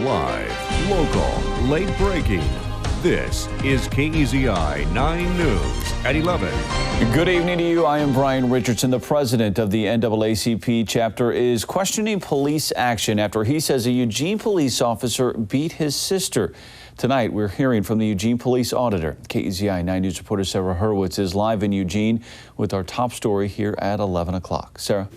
Live, local, late breaking. This is KEZI 9 News at 11. Good evening to you. I am Brian Richardson. The president of the NAACP chapter is questioning police action after he says a Eugene police officer beat his sister. Tonight, we're hearing from the Eugene police auditor. KEZI 9 News reporter Sarah Hurwitz is live in Eugene with our top story here at 11 o'clock. Sarah.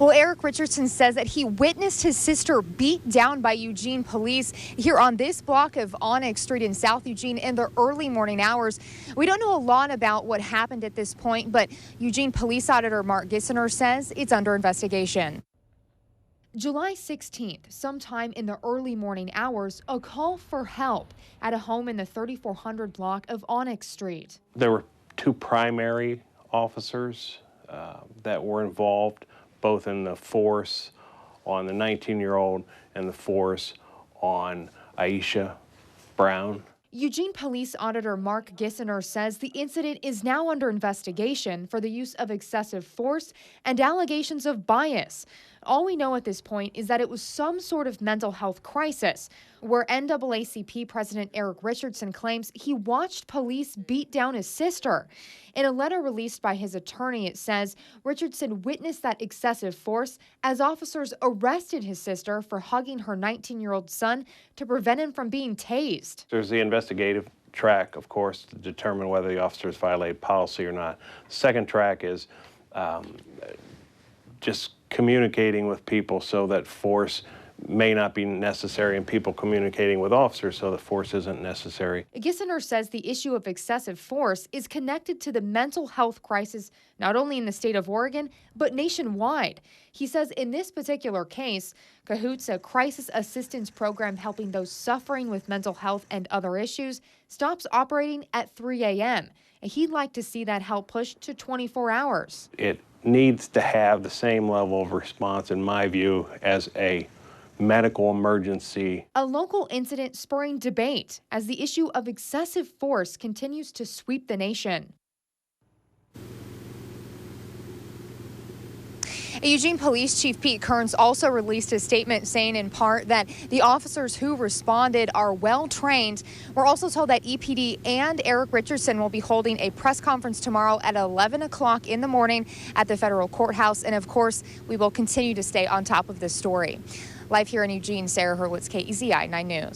Well, Eric Richardson says that he witnessed his sister beat down by Eugene police here on this block of Onyx Street in South Eugene in the early morning hours. We don't know a lot about what happened at this point, but Eugene police auditor Mark Gissiner says it's under investigation. July 16th, sometime in the early morning hours, a call for help at a home in the 3400 block of Onyx Street. There were two primary officers that were involved, both in the force on the 19-year-old and the force on Aisha Brown. Eugene Police Auditor Mark Gissiner says the incident is now under investigation for the use of excessive force and allegations of bias. All we know at this point is that it was some sort of mental health crisis, where NAACP President Eric Richardson claims he watched police beat down his sister. In a letter released by his attorney, it says Richardson witnessed that excessive force as officers arrested his sister for hugging her 19-year-old son to prevent him from being tased. There's the investigative track, of course, to determine whether the officers violated policy or not. The second track is just communicating with people so that force may not be necessary, and people communicating with officers so that force isn't necessary. Gissiner says the issue of excessive force is connected to the mental health crisis not only in the state of Oregon, but nationwide. He says in this particular case, Cahoots, a crisis assistance program helping those suffering with mental health and other issues, stops operating at 3 a.m. And he'd like to see that help pushed to 24 hours. It needs to have the same level of response, in my view, as a medical emergency. A local incident spurring debate as the issue of excessive force continues to sweep the nation. Eugene Police Chief Pete Kearns also released a statement saying in part that the officers who responded are well trained. We're also told that EPD and Eric Richardson will be holding a press conference tomorrow at 11 o'clock in the morning at the federal courthouse. And of course, we will continue to stay on top of this story. Live here in Eugene, Sarah Hurwitz, KEZI 9 News.